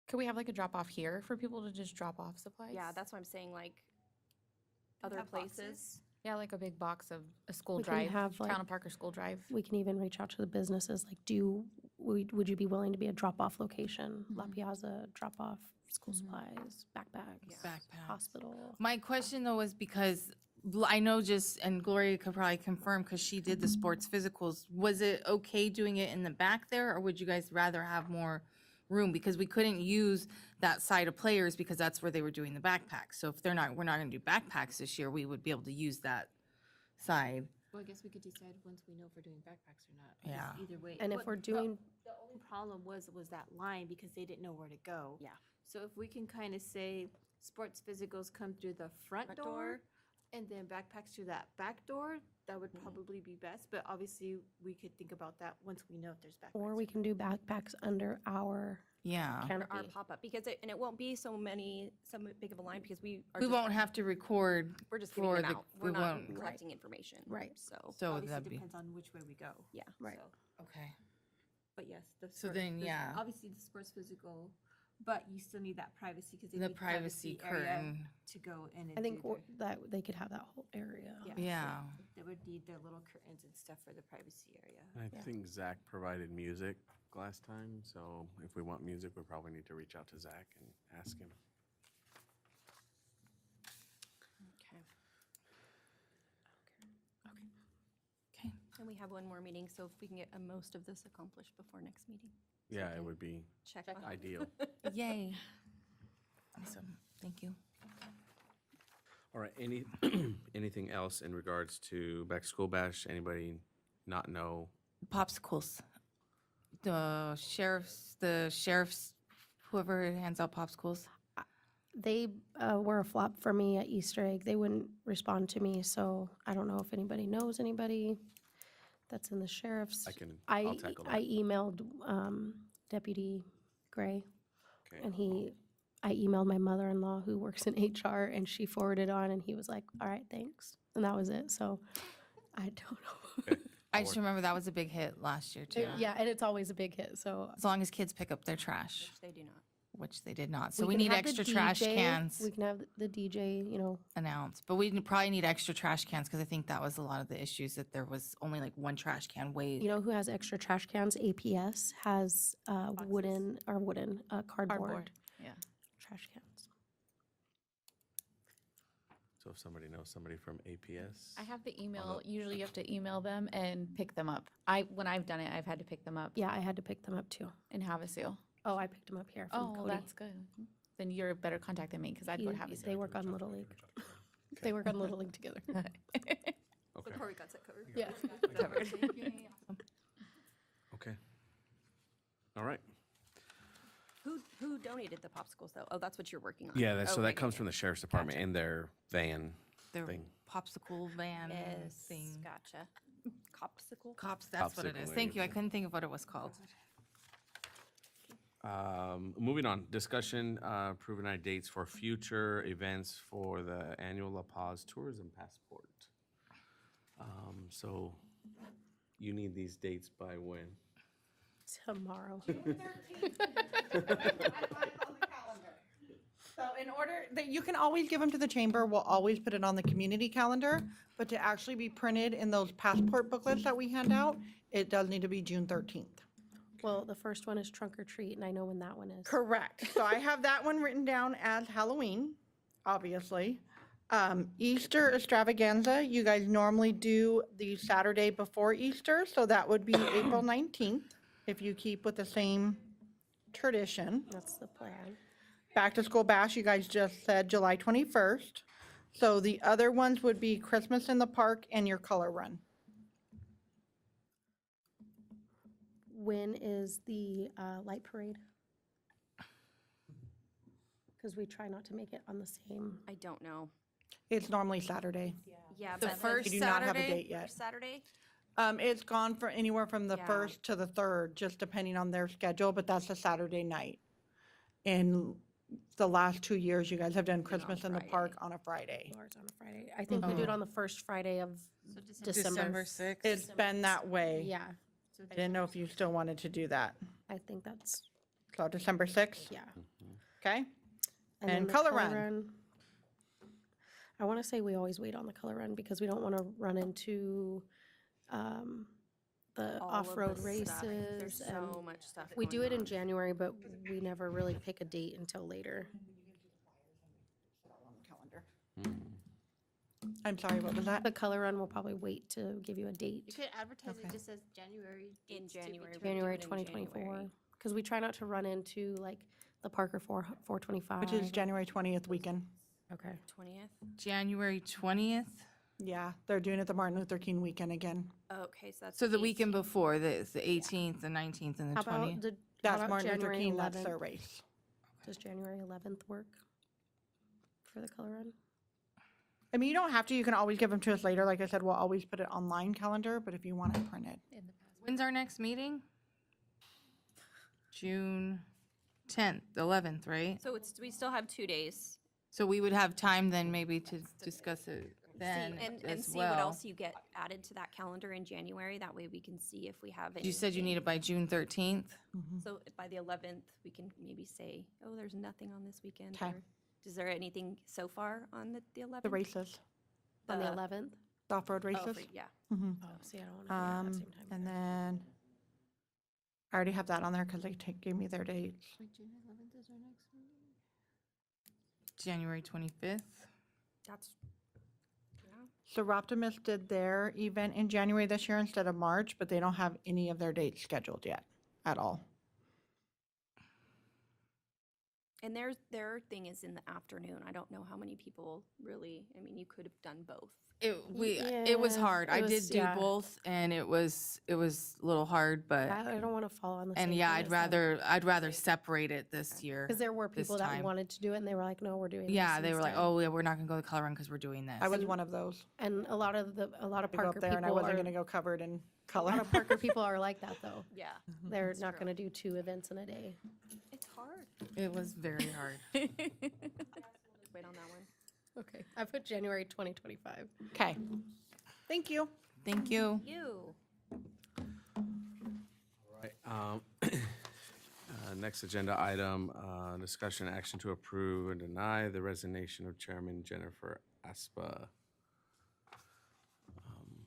Could we have like a drop off here for people to just drop off supplies? Yeah, that's what I'm saying, like, other have boxes? places. Yeah, like a big box of a school We can drive, have, Town like- of Parker school drive. We can even reach out to the businesses, like, would you be willing to be a drop-off location? La Piazza, drop-off, school supplies, backpacks, Backpacks. hospital. My question though was because I know and Gloria could probably confirm because she did the sports physicals. Was it okay doing it in the back there or would you guys rather have more room? Because we couldn't use that side of players because that's where they were doing the backpacks. So if we're not gonna do backpacks this year, we would be able to use that side. Well, I guess we could decide once we know if we're doing backpacks or not. Yeah. because Either way. And if What- we're doing, The only problem was that line because they didn't know where to go. Yeah. So if we can kind of say sports physicals come through the front door and then backpacks through that back door, that would probably be best. But obviously, we could think about that once we know if there's backpacks. or we can do backpacks under our Yeah. Our canopy. pop-up, because and it won't be so big of a line because we are We just- won't have to record We're just giving for them the, out. we We're not won't, collecting information. Right. So, so Obviously, that'd be, depends on which way we go. yeah. Right. so- okay. But yes, the So sport- then, the- yeah. Obviously, the sports physical, but you still need that privacy because they The need privacy area curtain. to go in and I think do that they could have that whole area. their, Yeah. so they would need their little curtains and stuff for the privacy area. I think Zach provided music last time, so if we want music, we probably need to reach out to Zach and ask him. Okay. Okay. And we have one more meeting, so if we can get most of this accomplished before next meeting. Yeah, it would be Check. ideal. Yay. Awesome. Thank you. All right, anything else in regards to Back to School Bash? Anybody not know? Popsicles. The sheriffs, whoever hands out popsicles. They were a flop for me at Easter egg. They wouldn't respond to me, so I don't know if anybody knows anybody that's in the sheriff's. I'll tackle that. I emailed Deputy Gray, Okay. and I emailed my mother-in-law who works in HR, and she forwarded on, and he was like, all right, thanks. And that was it, so I don't know. Okay. I just remember that was a big hit last year too. Yeah, and it's always a big hit, so. As long as kids pick up their trash, Which they do not. which they did not. So we can need have the extra trash DJ, cans We can have the DJ, announced. But we probably need extra trash cans because I think that was a lot of the issues, that there was only like one trash can way. you know who has extra trash cans? APS has cardboard Yeah. trash cans. So if somebody knows somebody from APS. I have the email. Usually you have to email them and pick them up. When I've done it, I've had to pick them up Yeah, I had to pick them up too. in Havasu. Oh, I picked them up here from Oh, Cody. that's good. Then you're a better contact than me because I'd go to Havasu. They work on Little League. They work on Little League together. Okay. So Corey got that covered. Yeah. Covered. Okay. All right. Who donated the popsicles though? Oh, that's what you're working on. Yeah, so Okay, that comes okay. from the sheriff's department in their van Their thing. popsicle van Yes, thing. gotcha. Copsicle? Cops, that's what it is. Popsicle, Thank you. I maybe. couldn't think of what it was called. Moving on, discussion, approving our dates for future events for the annual La Paz Tourism Passport. So you need these dates by when? Tomorrow. So in order, that you can always give them to the chamber, we'll always put it on the community calendar, but to actually be printed in those passport booklets that we hand out, it does need to be June 13th. Well, the first one is trunk or treat, and I know when that one is. Correct. So I have that one written down as Halloween, obviously. Easter extravaganza, you guys normally do the Saturday before Easter, so that would be April 19th, if you keep with the same tradition. That's the plan. Back to School Bash, you guys just said July 21st. So the other ones would be Christmas in the Park and your color run. When is the light parade? Because we try not to make it on the same. I don't know. It's normally Saturday. Yeah, The but first We do not have a Saturday? date yet. Saturday? It's gone for anywhere from the Yeah. 1st to the 3rd, just depending on their schedule, but that's a Saturday night. And the last 2 years, you guys have done Christmas in the Park on a Friday. Ours on a Friday. I think we do it on the first Friday of December. December 6th. It's been that way. Yeah, I didn't know if you still wanted to do that. I think that's, So December 6th, yeah. okay? then And the color run. I want to say we always wait on the color run because we don't want to run into the All of off-road the stuff. races. There's and so much stuff. We do going it in on. January, but we never really pick a date until later. I'm sorry, what was that? The color run, we'll probably wait to give you a You date, could advertise Okay. it just as January. In dates to be January. determined January in 2024. January. Because we try not to run into like the Parker 425. Which is January 20th weekend. Okay. 20th? January 20th. Yeah, they're doing it the Martin Luther King weekend again. Okay, so that's. So the weekend 18th. before, the 18th, the 19th, and the How about 20th? the, how That's about Martin Luther January King, that's 11th? their race. Does January 11th work for the color run? I mean, you don't have to, you can always give them to us later. Like I said, we'll always put it online calendar, but if you want it printed. When's our next meeting? June 10th, 11th, right? So we still have 2 days. So we would have time then maybe to discuss it See, then and as see what well. else you get added to that calendar in January. That way we can see if we have any. You said you need it by June 13th? So by the 11th, we can maybe say, oh, there's nothing on this weekend. 'Kay. Or is there anything so far on the 11th? The races, On the The- 11th? the off-road Oh, races. yeah. Mhm. Oh, see, I don't want to do that at the same time. And then I already have that on there because they gave me their dates. January 25th? That's, yeah. So Optimus did their event in January this year instead of March, but they don't have any of their dates scheduled yet at all. And their thing is in the afternoon. I don't know how many people really, I mean, you could have done both. It was Yeah, hard. I it did was- do yeah. both and it was a little hard, but, I don't want to fall on the same. and yeah, I'd rather separate it this year. Because there were this people that time. wanted to do it and they were like, no, we're doing this Yeah, they were like, instead. oh, yeah, we're not gonna go to the color run because we're doing this. I was one of those. And a lot of I go Parker up there and I people wasn't are, going to go covered in a lot color. of Parker people are like that though. Yeah. They're That's not true. going to do 2 events in a day. It's hard. It was very hard. Wait on that one. Okay. I put January 2025. Okay. Thank you. Thank you. You. Right. Next agenda item, discussion action to approve and deny the resignation of Chairman Jennifer Aspa.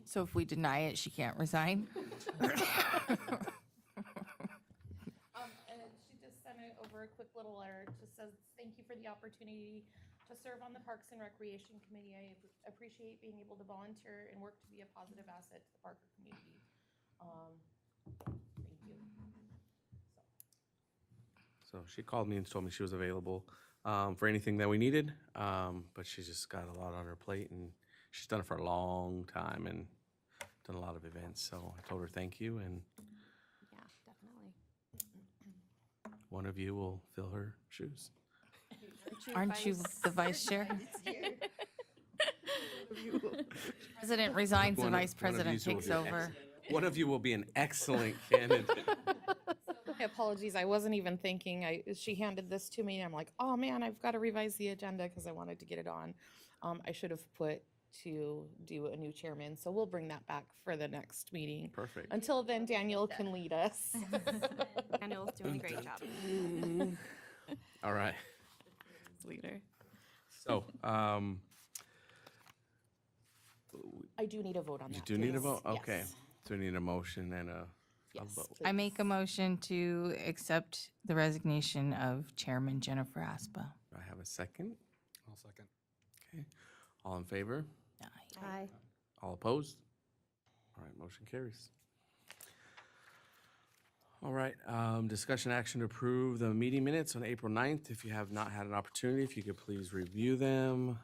So if we deny it, she can't resign? And she just sent it over a quick little letter. It just says, thank you for the opportunity to serve on the Parks and Recreation Committee. I appreciate being able to volunteer and work to be a positive asset to the Parker community. Thank you. So she called me and told me she was available for anything that we needed, but she's just got a lot on her plate, and she's done it for a long time and done a lot of events. So I told her thank you, and Yeah, definitely. one of you will fill her shoes. Aren't you the vice chair? President resigns, the One of- vice one of president you will takes be an over. One of you will be an excellent candidate. My apologies, I wasn't even thinking. She handed this to me, and I'm like, oh man, I've got to revise the agenda because I wanted to get it on. I should have put to do a new chairman, so we'll bring that back for the next meeting. Perfect. Until then, Daniel can lead us. Daniel's doing a great job. All right. Leader. So, I do need a vote on that. you do need a please. vote? Okay. Yes. So we need a motion and a Yes, vote. I please. make a motion to accept the resignation of Chairman Jennifer Aspa. Do I have a second? I'll second. Okay. All in favor? Aye. All opposed? All right, motion carries. All right, discussion action to approve the meeting minutes on April 9th. If you have not had an opportunity, if you could please review them.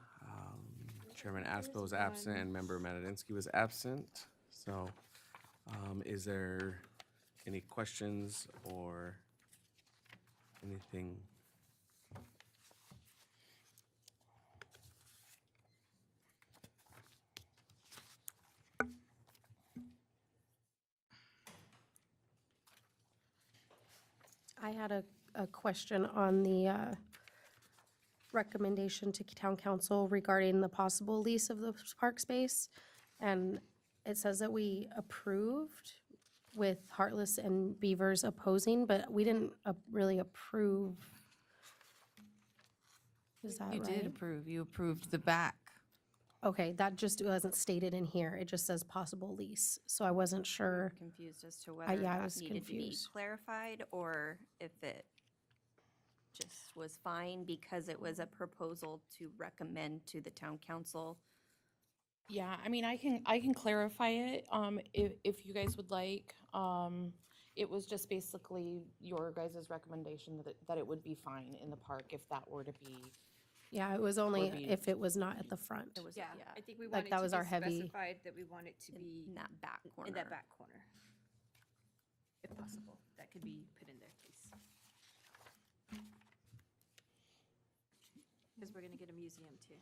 Chairman Aspa was absent and Member Manadinsky was absent. So is there any questions or anything? I had a question on the recommendation to town council regarding the possible lease of the park space. And it says that we approved with Heartless and Beavers opposing, but we didn't really approve. Is that You right? did approve. You approved the back. Okay, that just wasn't stated in here. It just says possible lease. So I wasn't sure. Confused as to whether yeah, I that was needed to be confused. clarified or if it just was fine because it was a proposal to recommend to the town council. Yeah, I mean, I can clarify it, if you guys would like. It was just basically your guys' recommendation that it would be fine in the park if that were to be Yeah, it was only be- if it was not at the front. It was, Yeah, yeah, I think we Like, wanted that to was be our heavy- specified that we want it to be in that back corner. in that back corner. If possible, that could be put in there, please. Because we're gonna get a museum too.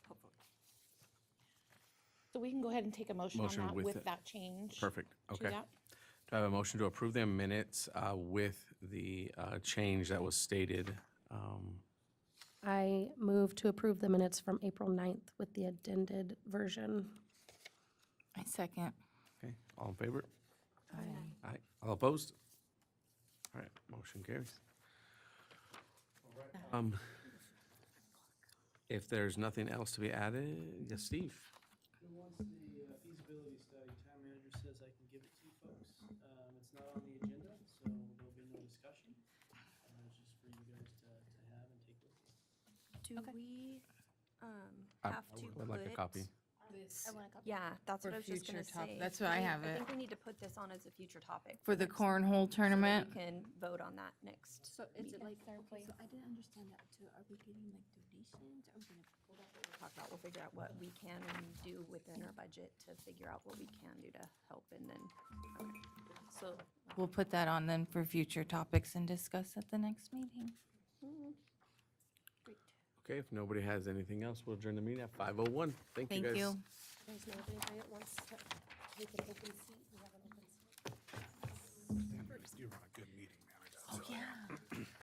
Hopefully. So we can go ahead and take a motion on Motion that with with it. that change. Perfect, to okay. that. Do I have a motion to approve the minutes with the change that was stated? I move to approve the minutes from April 9th with the addended version. I second. Okay, all in favor? Aye. All opposed? All right, motion carries. If there's nothing else to be added, yes, Steve? Once the feasibility study, town manager says I can give it to you folks. It's not on the agenda, so there'll be no discussion. It's just for you guys to have and take with you. Do we I have to would like a put- copy. I want a copy. Yeah, that's For what I was just gonna future top- say. that's what I have I it. think we need to put this on as a future topic. For the next- cornhole so that tournament? We can vote on that next. So is it like, Fair play. so I didn't understand that too. Are we getting like donations? Are we gonna? Talk about, we'll figure out what we can do within our budget to figure out what we can do to help and then, So We'll put that on then for future topics and discuss at the next meeting. Okay, if nobody has anything else, we'll adjourn the meeting at 5:01. Thank you, Thank guys. you. You guys know of anybody that wants to take an open seat? We have an open seat. You run a good meeting, man, I gotta tell you. Yeah.